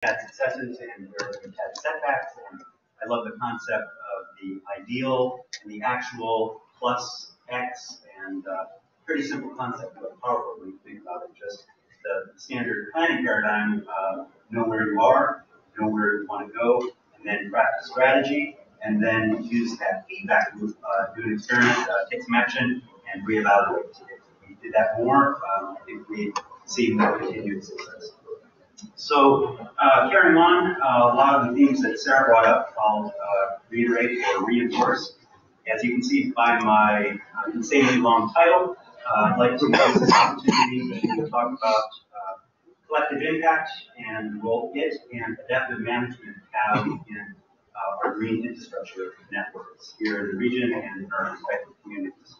had successes and where we've had setbacks, and I love the concept of the ideal and the actual plus X, and pretty simple concept, but powerful when you think about it. Just the standard planning paradigm, know where you are, know where you want to go, and then practice strategy, and then use that feedback loop, do an experiment, take some action, and reevaluate. If we did that more, I think we'd see more continued success. So carrying on, a lot of the themes that Sarah brought up, I'll reiterate or reinforce. As you can see by my insanely long title, I'd like to use this opportunity to talk about collective impact and the role it and adaptive management have in our green infrastructure networks here in the region and in our respective communities.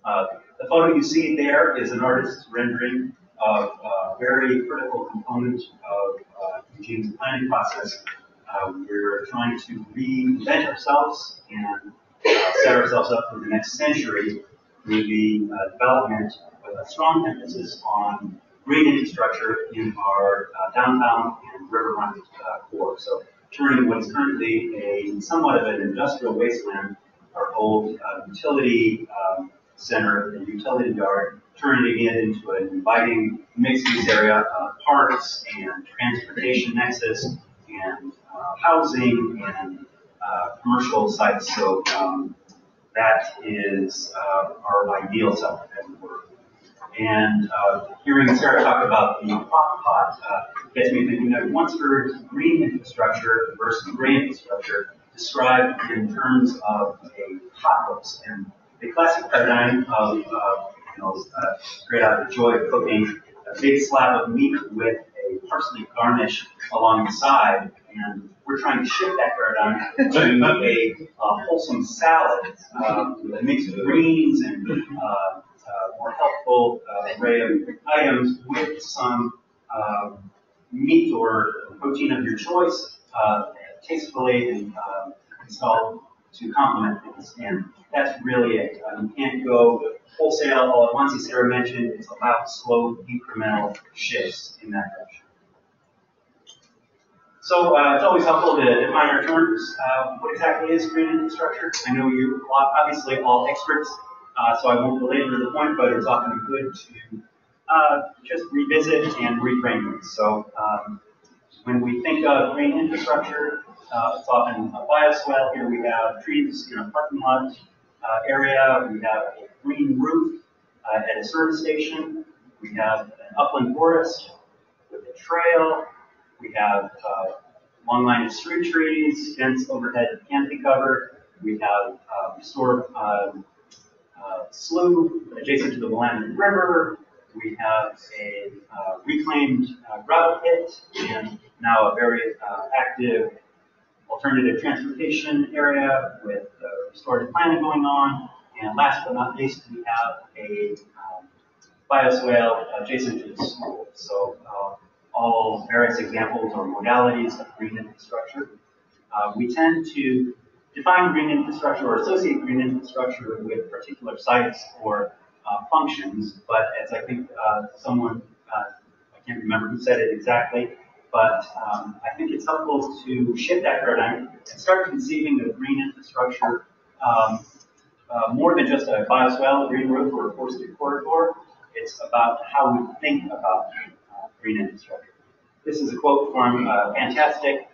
The photo you see there is an artist's rendering of a very critical component of Eugene's planning process. We're trying to reinvent ourselves and set ourselves up for the next century through the development with a strong emphasis on green infrastructure in our downtown and riverfront core. So turning what is currently a somewhat of an industrial wasteland, our old utility center, the utility yard, turning it into an inviting mixed-use area of parks and transportation nexus and housing and commercial sites. So that is our ideal self, as it were. And hearing Sarah talk about the hot pot gets me thinking I've once heard green infrastructure versus gray infrastructure described in terms of a hot roast. And the classic paradigm of straight out of the joy of cooking, a big slab of meat with a parsley garnish along the side, and we're trying to shift that paradigm to a wholesome salad with mixed greens and more helpful array of items with some meat or protein of your choice, tastefully and installed to complement things. And that's really it. You can't go wholesale all at once, as Sarah mentioned. It's about slow, incremental shifts in that direction. So it's always helpful to define our terms. What exactly is green infrastructure? I know you're obviously all experts, so I won't belabor the point, but it's often good to just revisit and reframe it. So when we think of green infrastructure, it's often a bioswale. Here we have trees in a parking lot area. We have a green roof at a service station. We have an upland forest with a trail. We have a long line of street trees, dense overhead canopy cover. We have restored slough adjacent to the Willamette River. We have a reclaimed gravel pit, and now a very active alternative transportation area with restorative planning going on. And last but not least, we have a bioswale adjacent to the school. So all various examples or modalities of green infrastructure. We tend to define green infrastructure or associate green infrastructure with particular sites or functions, but as I think someone, I can't remember who said it exactly, but I think it's helpful to shift that paradigm and start conceiving of green infrastructure more than just a bioswale, a green roof, or a forested corridor. It's about how we think about green infrastructure. This is a quote from a fantastic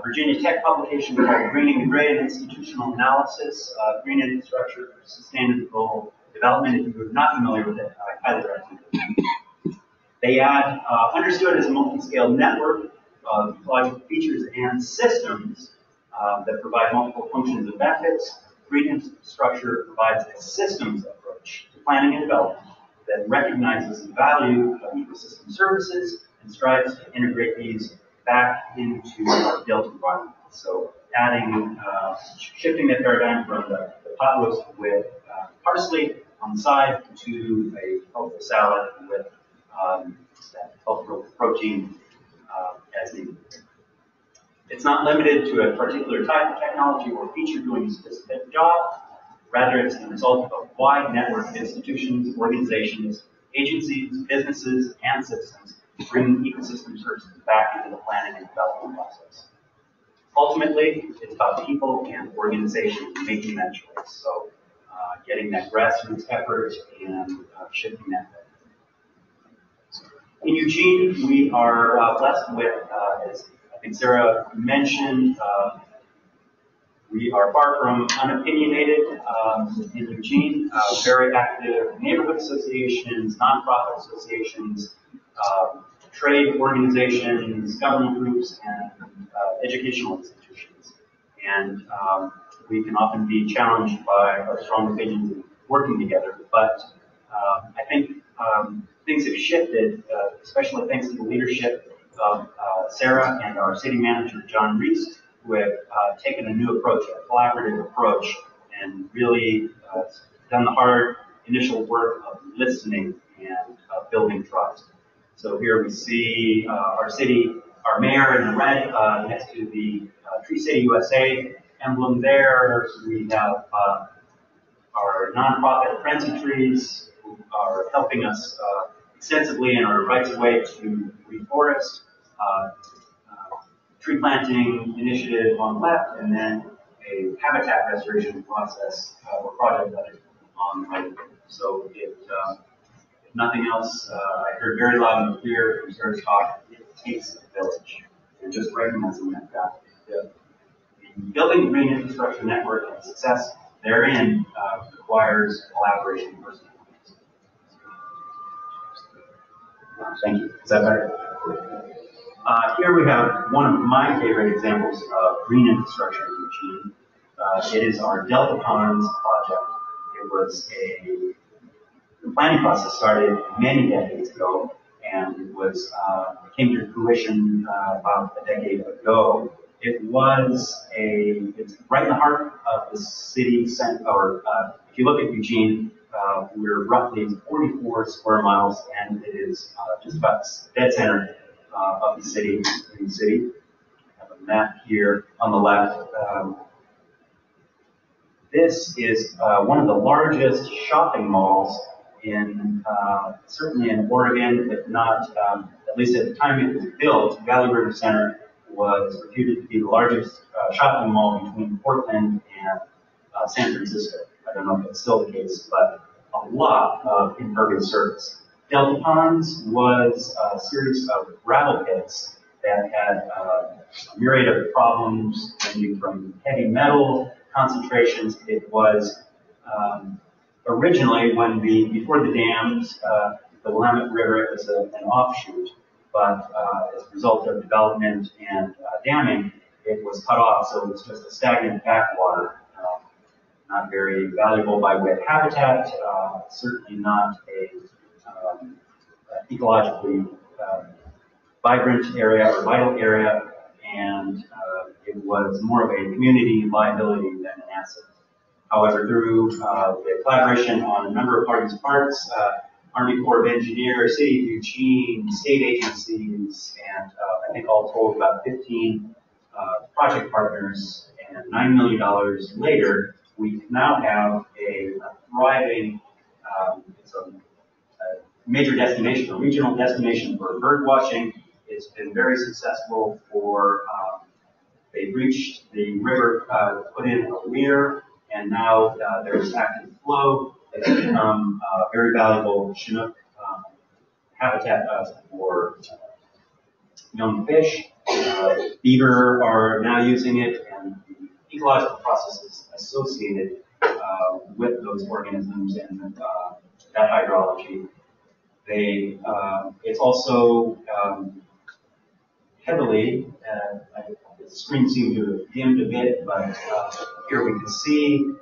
Virginia Tech publication called Greening the Gray, an Institutional Analysis of Green Infrastructure for Sustainable Development. If you're not familiar with it, I highly recommend it. They add, understood as a multi-scale network of ecological features and systems that provide multiple functions and benefits. Green infrastructure provides a systems approach to planning and development that recognizes the value of ecosystem services and strives to integrate these back into our built environment. So adding, shifting that paradigm from the pot roast with parsley on the side to a healthful salad with that healthful protein as needed. It's not limited to a particular type of technology or feature doing a specific job. Rather, it's the result of a wide network of institutions, organizations, agencies, businesses, and citizens bring ecosystem services back into the planning and development process. Ultimately, it's about people and organizations making that choice. So getting that grassroots effort and shifting that. In Eugene, we are blessed with, as I think Sarah mentioned, we are far from unopinionated in Eugene. Very active neighborhood associations, nonprofit associations, trade organizations, government groups, and educational institutions. And we can often be challenged by our strong opinions in working together. But I think things have shifted, especially thanks to the leadership of Sarah and our city manager, John Reese, who have taken a new approach, a collaborative approach, and really done the hard initial work of listening and building trust. So here we see our city, our mayor in red next to the Tree City USA emblem there. We have our nonprofit Friends of Trees, who are helping us extensively in our rights of way to reforest, tree planting initiative on the left, and then a habitat restoration process or project on the right. So if nothing else, I heard very loud and clear from Sarah's talk, it takes a village. And just recognizing that the building the green infrastructure network and success therein requires collaboration and personal. Thank you. Is that better? Here we have one of my favorite examples of green infrastructure in Eugene. It is our Delta Ponds project. It was the planning process started many decades ago, and it came to fruition about a decade ago. It's right in the heart of the city center, or if you look at Eugene, we're roughly 44 square miles, and it is just about dead center of the city. I have a map here on the left. This is one of the largest shopping malls certainly in Oregon, if not, at least at the time it was built. Valley River Center was reputed to be the largest shopping mall between Portland and San Francisco. I don't know if it's still the case, but a lot of impervious surface. Delta Ponds was a series of gravel pits that had a myriad of problems, ranging from heavy metal concentrations. It was originally, before the dams, the Willamette River, it was an offshoot, but as a result of development and damming, it was cut off, so it was just a stagnant backwater. Not very valuable by way of habitat, certainly not a ecologically vibrant area or vital area, and it was more of a community liability than an asset. However, through the collaboration on a number of parties' parts, Army Corps of Engineers, City of Eugene, state agencies, and I think all told about 15 project partners, and $9 million later, we now have a thriving, it's a major destination, a regional destination for bird watching. It's been very successful for, they've reached the river, put in a weir, and now there's active flow. It's become very valuable Chinook habitat for young fish. Beaver are now using it, and the ecological processes associated with those organisms and that hydrology. It's also heavily, the screen seemed to have dimmed a bit, but here we can see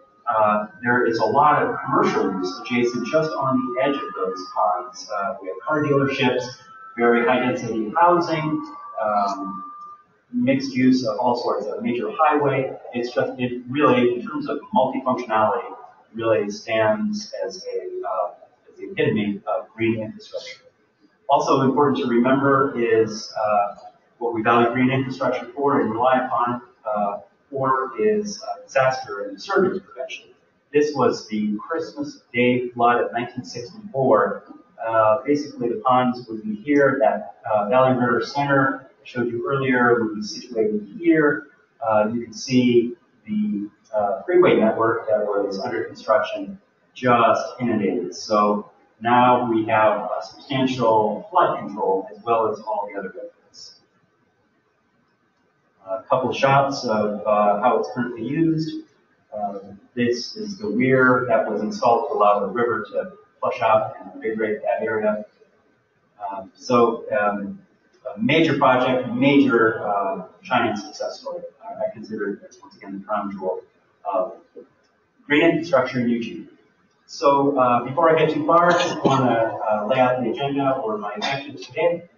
there is a lot of commercial use adjacent just on the edge of those ponds. We have car dealerships, very high density housing, mixed use of all sorts of major highway. It really, in terms of multifunctionality, really stands as the epitome of green infrastructure. Also important to remember is what we value green infrastructure for and rely upon it for is disaster and disturbance prevention. This was the Christmas Day flood of 1964 Basically, the ponds would be here. That Valley River Center I showed you earlier would be situated here. You can see the freeway network that was under construction just inundated. So now we have substantial flood control as well as all the other benefits. A couple of shots of how it's currently used. This is the weir that was installed to allow the river to flush out and invigorate that area. A major project, major shining success story. I consider it, once again, the crown jewel of green infrastructure in Eugene. So before I get too far, I just want to lay out the agenda or my objectives today.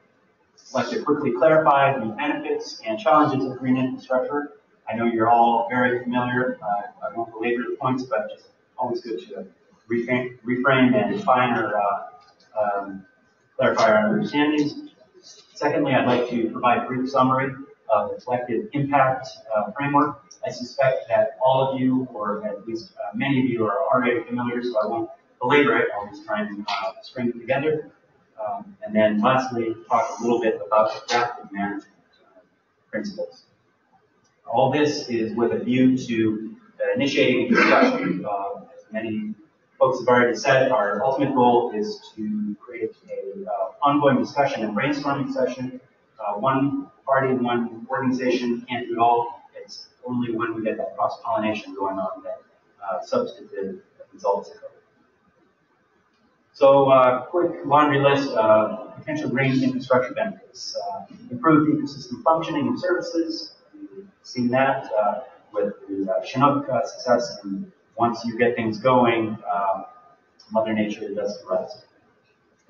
I'd like to quickly clarify the benefits and challenges of green infrastructure. I know you're all very familiar. I won't belabor the points, but just always good to reframe and define or clarify our understandings. Secondly, I'd like to provide a brief summary of the collective impact framework. I suspect that all of you, or at least many of you, are already familiar, so I won't belabor it. I'll just try and string it together. And then lastly, talk a little bit about adaptive management principles. All this is with a view to initiating a discussion. As many folks have already said, our ultimate goal is to create an ongoing discussion and brainstorming session. One party, one organization can't do it all. It's only when we get that cross-pollination going on that substantive results occur. So, quick laundry list of potential green infrastructure benefits. Improved ecosystem functioning and services. We've seen that with the Chinook success, and once you get things going, Mother Nature does the rest.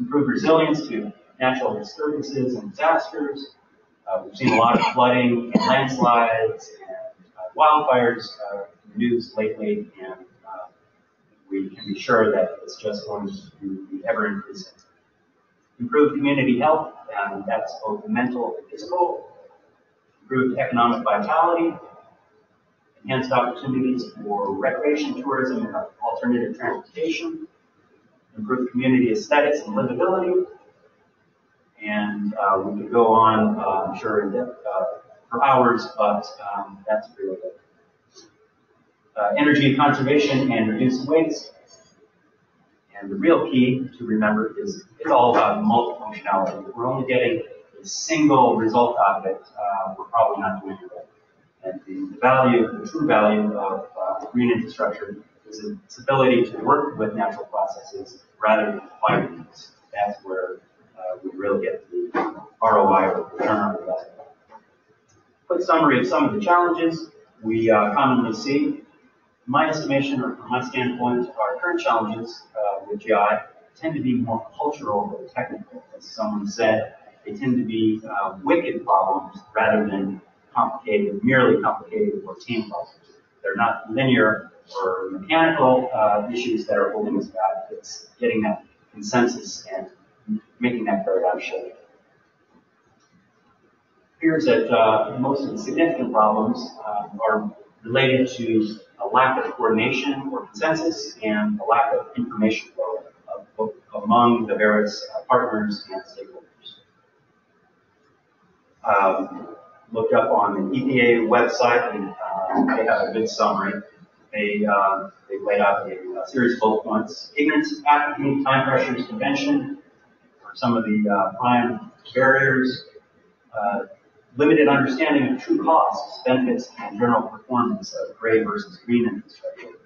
Improved resilience to natural disturbances and disasters. We've seen a lot of flooding and landslides and wildfires in the news lately, and we can be sure that it's just going to be ever increasing. Improved community health, and that's both mental and physical. Improved economic vitality. Enhanced opportunities for recreation, tourism, and alternative transportation. Improved community aesthetics and livability. And we could go on, I'm sure, in depth for hours, but that's really it. Energy conservation and reduced waste. And the real key to remember is it's all about multifunctionality. If we're only getting a single result out of it, we're probably not doing it right. And the value, the true value of green infrastructure is its ability to work with natural processes rather than fight these. That's where we really get the ROI or return on investment. Quick summary of some of the challenges we commonly see. In my estimation, or from my standpoint, our current challenges with GI tend to be more cultural than technical. As someone said, they tend to be wicked problems rather than complicated, merely complicated or team problems. They're not linear or mechanical issues that are holding us back. It's getting that consensus and making that paradigm shift. It appears that most of the significant problems are related to a lack of coordination or consensus and a lack of information flow among the various partners and stakeholders. Looked up on the EPA website, and they have a good summary. They laid out a series of bullet points. Ignorance, apathy, time pressures, convention are some of the prime barriers. Limited understanding of true costs, benefits, and general performance of gray versus green infrastructure.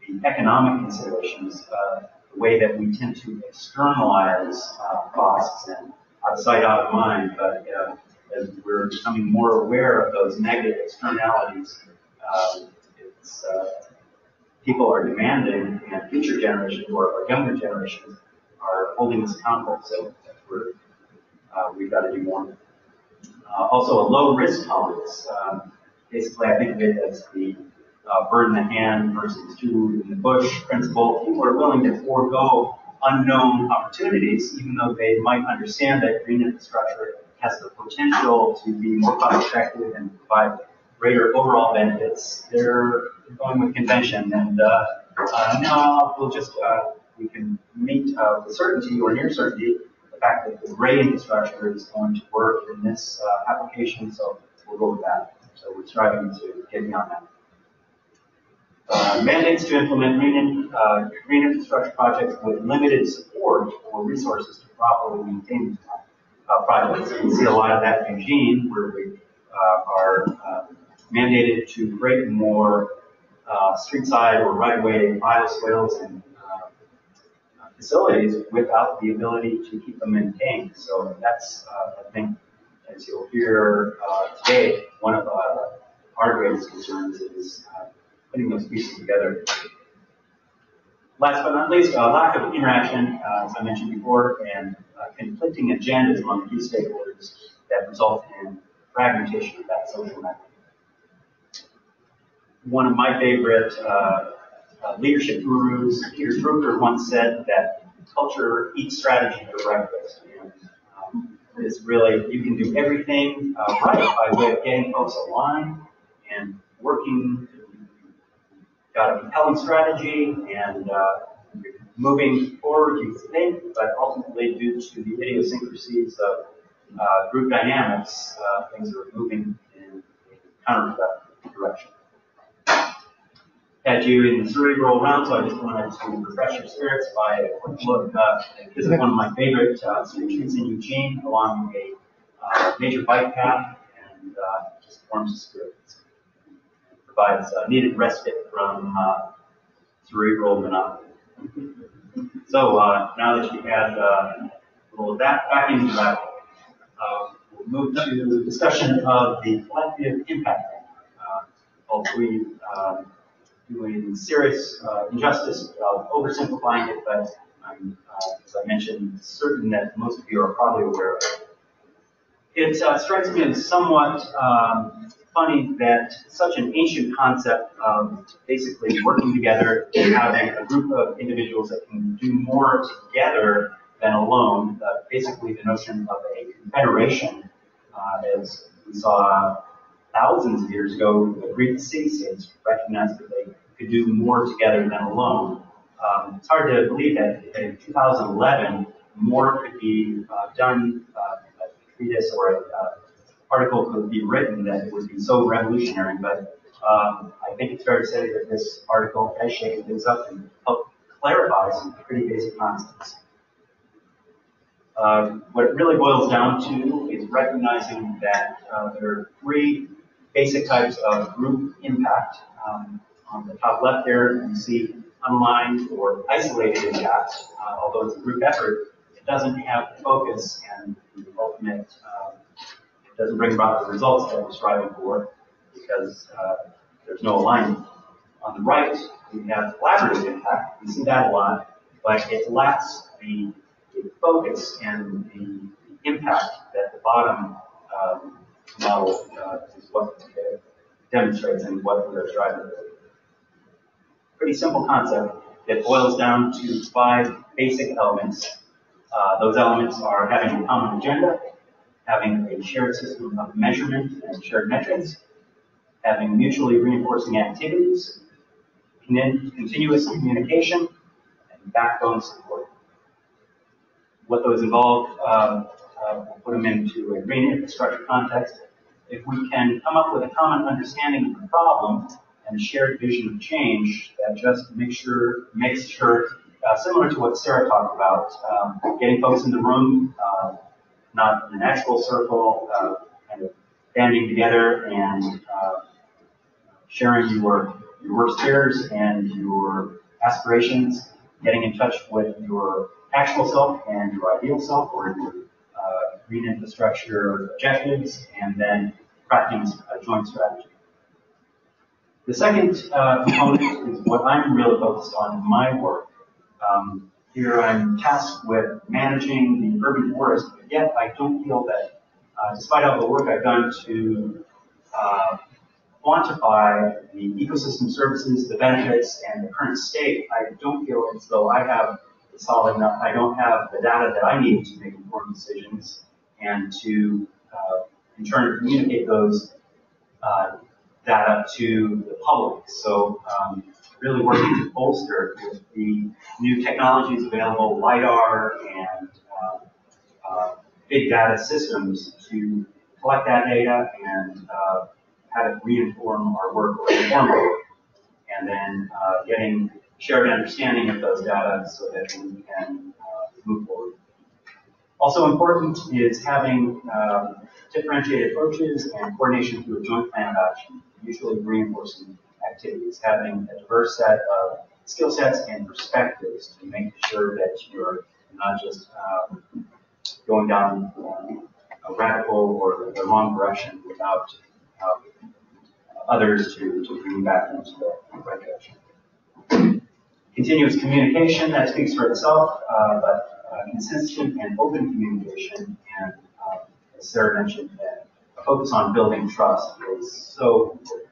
The economic considerations, the way that we tend to externalize costs and out of sight, out of mind, but as we're becoming more aware of those negative externalities, people are demanding, and future generations or younger generations are holding us accountable. So that's where we've got to do more. Also, a low risk tolerance. Basically, I think of it as the bird in the hand versus two in the bush principle. People are willing to forego unknown opportunities, even though they might understand that green infrastructure has the potential to be more cost effective and provide greater overall benefits. They're going with convention, and now we'll just we can meet with certainty or near certainty the fact that the gray infrastructure is going to work in this application, so we'll go with that. So we're striving to get beyond that. Mandates to implement green infrastructure projects with limited support or resources to properly maintain these projects. You see a lot of that in Eugene, where we are mandated to create more street side or right-of-way bioswales and facilities without the ability to keep them maintained. So that's, I think, as you'll hear today, one of our greatest concerns is putting those pieces together. Last but not least, lack of interaction, as I mentioned before, and conflicting agendas among key stakeholders that result in fragmentation of that social network. One of my favorite leadership gurus, Peter Drucker, once said that culture eats strategy for breakfast. And it's really, you can do everything right by way of getting folks aligned and working. Got a compelling strategy and moving forward, you think, but ultimately due to the idiosyncrasies of group dynamics, things are moving in a counterproductive direction. Had you in the cerebral realm, so I just wanted to refresh your spirits by a quick look. This is one of my favorite streets in Eugene along a major bike path, and just warms the spirits. Provides needed respite from cerebral monotony. So now that you've had a little of that back into that, we'll move to the discussion of the collective impact. Hopefully doing serious injustice without oversimplifying it, but I'm, as I mentioned, certain that most of you are probably aware of it. It strikes me as somewhat funny that such an ancient concept of basically working together and having a group of individuals that can do more together than alone, basically the notion of a confederation, as we saw thousands of years ago, the Greek city-states recognized that they could do more together than alone. It's hard to believe that in 2011, more could be done, a treatise or an article could be written that would be so revolutionary, but I think it's fair to say that this article has shaken things up and helped clarify some pretty basic concepts. What it really boils down to is recognizing that there are three basic types of group impact. On the top left there, you see unaligned or isolated impact. Although it's a group effort, it doesn't have the focus and the ultimate, it doesn't bring about the results that we're striving for because there's no alignment. On the right, we have collaborative impact. We see that a lot, but it lacks the focus and the impact that the bottom model is what demonstrates and what we are striving for. Pretty simple concept that boils down to 5 basic elements. Those elements are having a common agenda, having a shared system of measurement and shared metrics, having mutually reinforcing activities, continuous communication, and backbone support. What those involve, we'll put them into a green infrastructure context. If we can come up with a common understanding of the problem and a shared vision of change that just makes sure similar to what Sarah talked about, getting folks in the room, not in an actual circle, kind of banding together and sharing your worst fears and your aspirations, getting in touch with your actual self and your ideal self or your green infrastructure objectives, and then crafting a joint strategy. The second component is what I'm really focused on in my work. Here I'm tasked with managing the urban forest, but yet I don't feel that, despite all the work I've done to quantify the ecosystem services, the benefits, and the current state, I don't feel as though I have the solid enough, I don't have the data that I need to make informed decisions and to, in turn, communicate those data to the public. So really working to bolster with the new technologies available, LiDAR and big data systems to collect that data and have it reinform our work or inform our work, and then getting shared understanding of those data so that we can move forward. Also important is having differentiated approaches and coordination through a joint plan of action, mutually reinforcing activities, having a diverse set of skill sets and perspectives to make sure that you're not just going down a radical or the wrong direction without others to bring you back into the right direction. Continuous communication, that speaks for itself, but consistent and open communication, and as Sarah mentioned, a focus on building trust is so important.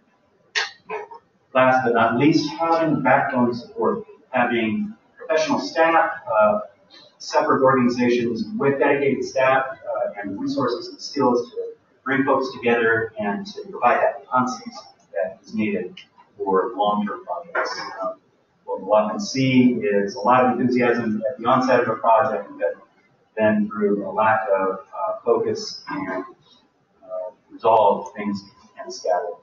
Last but not least, having backbone support, having professional staff, separate organizations with dedicated staff and resources and skills to bring folks together and to provide that context that is needed for long-term projects. What we'll often see is a lot of enthusiasm at the onset of a project, but then through a lack of focus and resolve, things can scatter.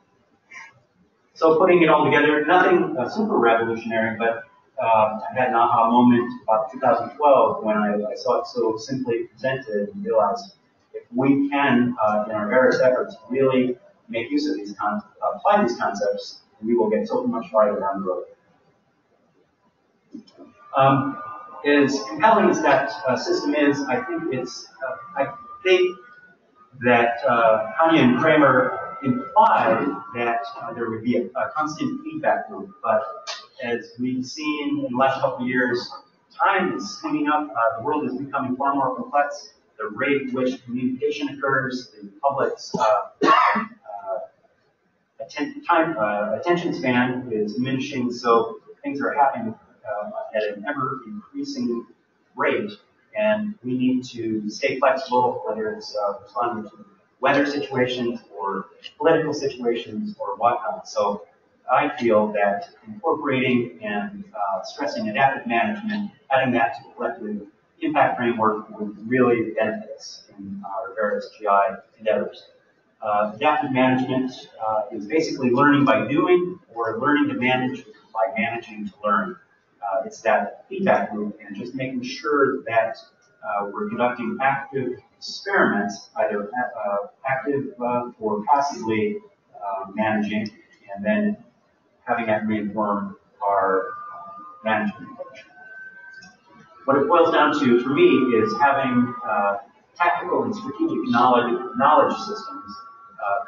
So putting it all together, nothing super revolutionary, but I had an aha moment about 2012 when I saw it so simply presented and realized if we can, in our various efforts, really make use of these apply these concepts, we will get so much farther down the road. As compelling as that system is, I think that Kanye and Kramer implied that there would be a constant feedback loop, but as we've seen in the last couple of years, time is speeding up. The world is becoming far more complex. The rate at which communication occurs, the public's attention span is diminishing, so things are happening at an ever-increasing rate, and we need to stay flexible, whether it's responding to weather situations or political situations or whatnot. So I feel that incorporating and stressing adaptive management, adding that to the collective impact framework would really benefit us in our various GI endeavors. Adaptive management is basically learning by doing or learning to manage by managing to learn. It's that feedback loop and just making sure that we're conducting active experiments, either active or passively managing, and then having that reinform our management approach. What it boils down to, for me, is having tactical and strategic knowledge systems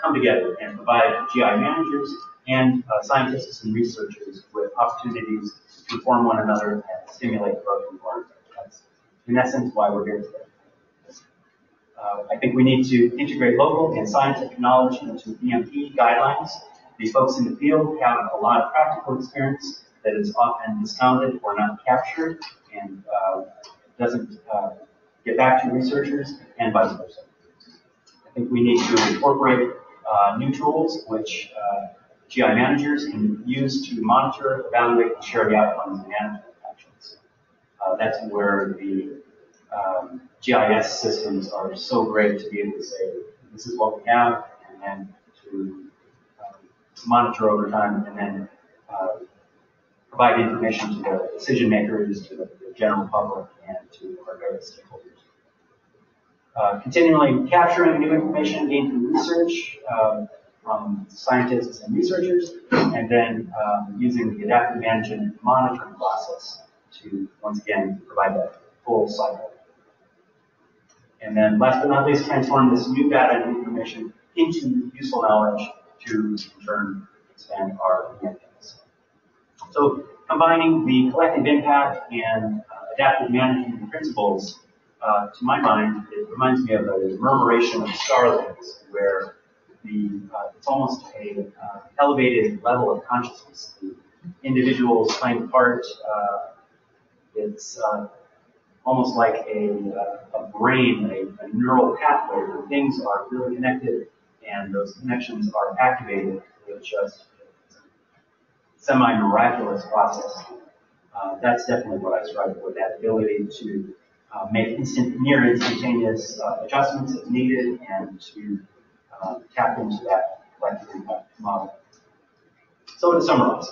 come together and provide GI managers and scientists and researchers with opportunities to inform one another and stimulate growth and learning. That's, in essence, why we're here today. I think we need to integrate local and scientific knowledge into EMP guidelines. The folks in the field have a lot of practical experience that is often discounted or not captured and doesn't get back to researchers, and vice versa. I think we need to incorporate new tools which GI managers can use to monitor, evaluate, and share the outcomes of management actions. That's where the GIS systems are so great to be able to say, this is what we have, and then to monitor over time, and then provide information to the decision makers, to the general public, and to our various stakeholders. Continually capturing new information gained through research from scientists and researchers, and then using the adaptive management monitoring process to, once again, provide that full cycle. And then, last but not least, transform this new data and information into useful knowledge to, in turn, expand our EMPs. So, combining the collective impact and adaptive management principles, to my mind, it reminds me of a murmuration of starlings, where it's almost a elevated level of consciousness. The individuals playing part, it's almost like a brain, a neural pathway where things are really connected and those connections are activated with just semi-miraculous process. That's definitely what I strive for, that ability to make near instantaneous adjustments as needed and to tap into that collective impact model. So to summarize,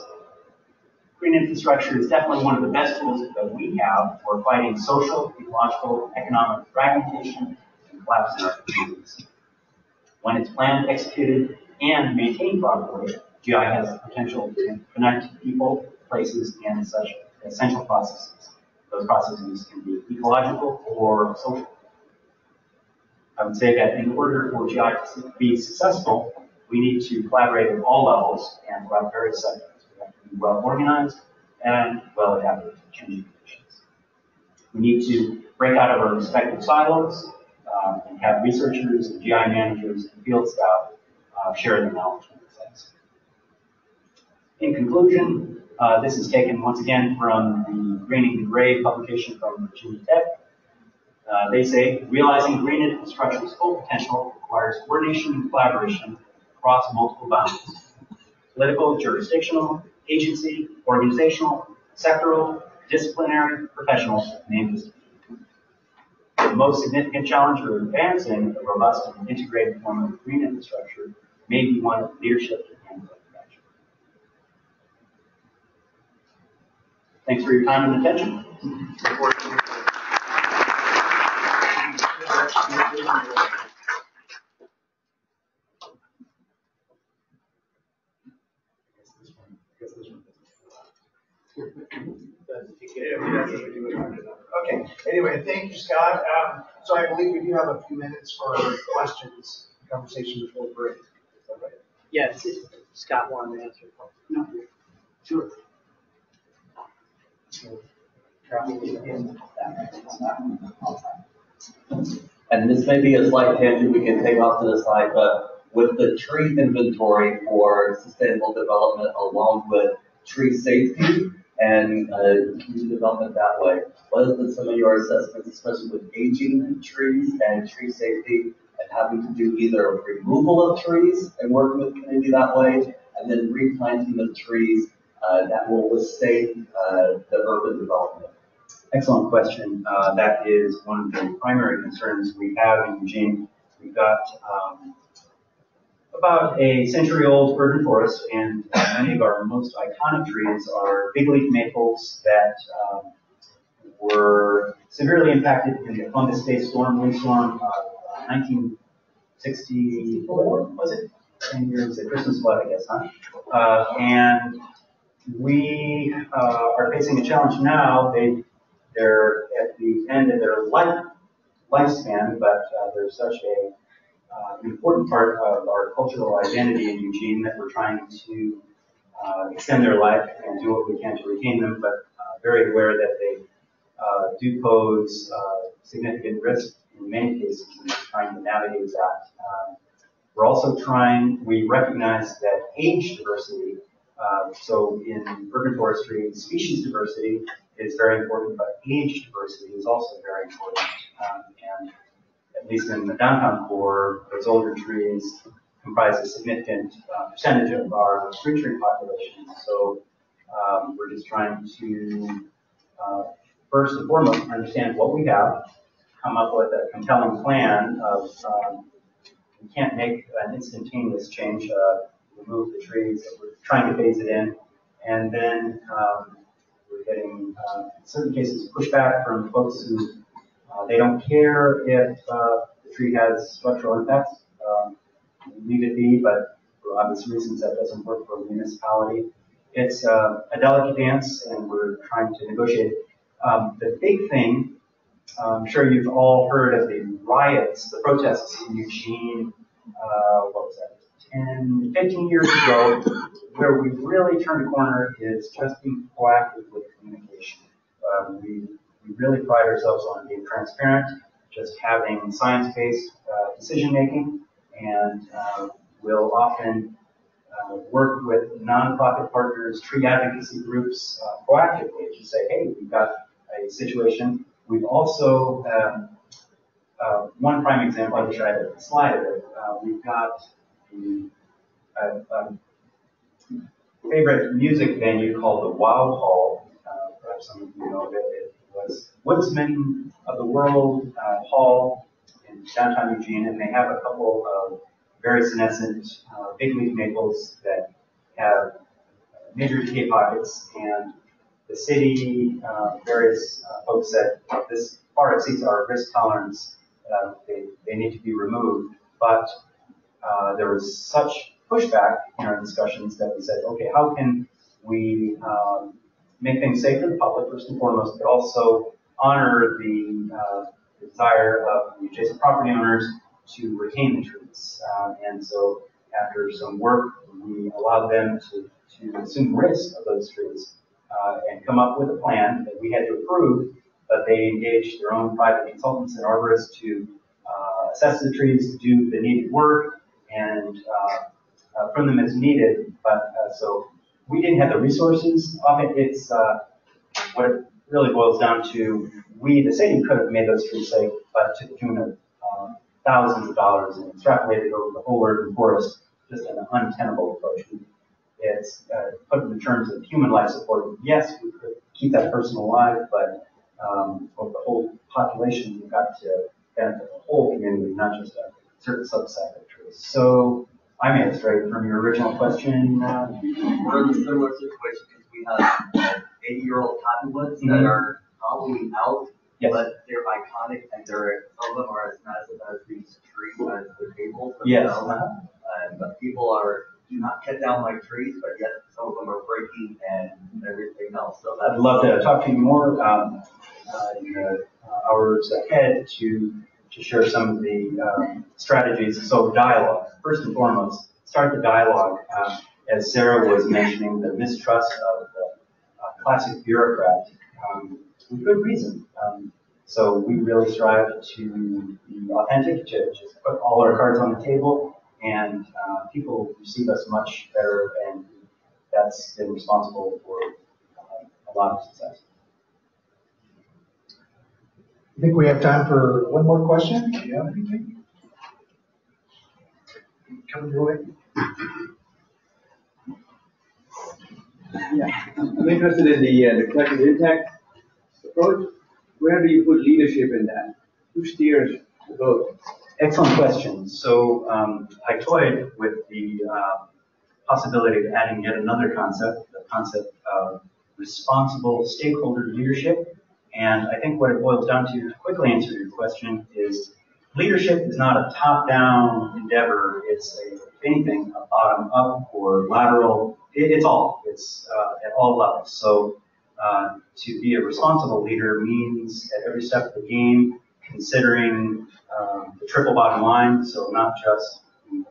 green infrastructure is definitely one of the best tools that we have for fighting social, ecological, economic fragmentation and collapse in our communities. When it's planned, executed, and maintained properly, GI has the potential to connect people, places, and such essential processes. Those processes can be ecological or social. I would say that in order for GI to be successful, we need to collaborate at all levels and throughout various sectors. We have to be well organized and well adapted to changing conditions. We need to break out of our respective silos and have researchers and GI managers and field staff share the knowledge and insights. In conclusion, this is taken once again from the Greening the Gray publication from Virginia Tech. They say, realizing green infrastructure's full potential requires coordination and collaboration across multiple boundaries: political, jurisdictional, agency, organizational, sectoral, disciplinary, professional, name this. The most significant challenge for advancing a robust and integrated form of green infrastructure may be one of leadership and collective action. Thanks for your time and attention. Okay. Anyway, thank you, Scott. So I believe we do have a few minutes for questions, conversation before break. Is that right? Yes, Scott wanted to answer. No. Sure. And this may be a slight tangent we can take off to the side, but with the tree inventory for sustainable development along with tree safety and community development that way, what have been some of your assessments, especially with aging trees and tree safety and having to do either removal of trees and working with the community that way, and then replanting of trees that will withstand the urban development? Excellent question. That is one of the primary concerns we have in Eugene. We've got about a century-old urban forest, and many of our most iconic trees are big leaf maples that were severely impacted in the Columbus Day windstorm, 1964, was it? 10 years, a Christmas flood, I guess, huh? And we are facing a challenge now. They're at the end of their lifespan, but they're such an important part of our cultural identity in Eugene that we're trying to extend their life and do what we can to retain them, but very aware that they do pose significant risk in many cases, and we're trying to navigate that. We're also we recognize that age diversity, so in urban forestry, species diversity is very important, but age diversity is also very important. And at least in the downtown core, those older trees comprise a significant percentage of our fruit tree population. So we're just trying to, first and foremost, understand what we have, come up with a compelling plan of, we can't make an instantaneous change, remove the trees, we're trying to phase it in, and then we're getting, in certain cases, pushback from folks who they don't care if the tree has structural impacts. Leave it be, but for obvious reasons that doesn't work for a municipality. It's a delicate dance, and we're trying to negotiate. The big thing, I'm sure you've all heard of the riots, the protests in Eugene, what was that, 10, 15 years ago. Where we really turned a corner is just being proactive with communication. We really pride ourselves on being transparent, just having science-based decision-making, and we'll often work with nonprofit partners, tree advocacy groups proactively to say, hey, we've got a situation. We've also, one prime example, I wish I had a slide of it, we've got favorite music venue called the Wow Hall. Perhaps some of you know that it was Woodsman of the World Hall in downtown Eugene, and they have a couple of very senescent big leaf maples that have major decay pockets, and the city, various folks said this far exceeds our risk tolerance. They need to be removed, but there was such pushback in our discussions that we said, okay, how can we make things safe for the public first and foremost, but also honor the desire of the adjacent property owners to retain the trees. And so after some work, we allowed them to assume risk of those trees and come up with a plan that we had to approve, but they engaged their own private consultants and arborists to assess the trees, do the needed work, and prune them as needed. But so we didn't have the resources of it. It's what it really boils down to. We, the city, could have made those trees safe, but to the tune of thousands of dollars and extrapolated over the whole urban forest, just an untenable approach. It's put in terms of human life support. Yes, we could keep that person alive, but for the whole population, we've got to benefit the whole community, not just a certain subset of trees. So I made it straight from your original question. We're in a similar situation because we have 80-year-old cottonwoods that are probably out, Yes. but they're iconic, and some of them are as massive as these trees as the tables. Yes. But people do not cut down like trees, but yet some of them are breaking and everything else. So I'd love to talk to you more in the hours ahead to share some of the strategies. So dialogue, first and foremost, start the dialogue. As Sarah was mentioning, the mistrust of the classic bureaucrat, with good reason. So we really strive to be authentic, to just put all our cards on the table, and people receive us much better, and that's been responsible for a lot of success. I think we have time for one more question. Do you have anything? Come your way. Yeah, I'm interested in the collective impact approach. Where do you put leadership in that? Who steers the boat? Excellent question. So I toyed with the possibility of adding yet another concept, the concept of responsible stakeholder leadership. And I think what it boils down to quickly answer your question, is leadership is not a top-down endeavor. It's, if anything, a bottom-up or lateral. It's all. It's at all levels. So to be a responsible leader means at every step of the game considering the triple bottom line. So not just the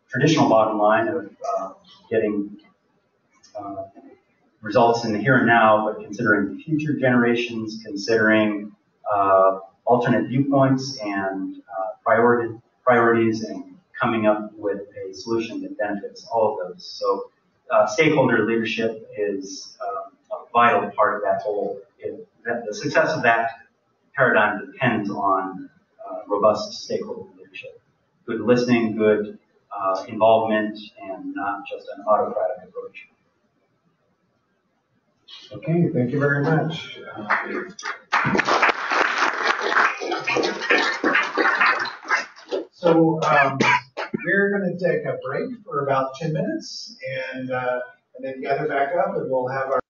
traditional bottom line of getting results in the here and now, but considering future generations, considering alternate viewpoints and priorities, and coming up with a solution that benefits all of those. So stakeholder leadership is a vital part of that whole. The success of that paradigm depends on robust stakeholder leadership, good listening, good involvement, and not just an autocratic approach. Okay, thank you very much. So we're going to take a break for about 10 minutes and then gather back up, and we'll have our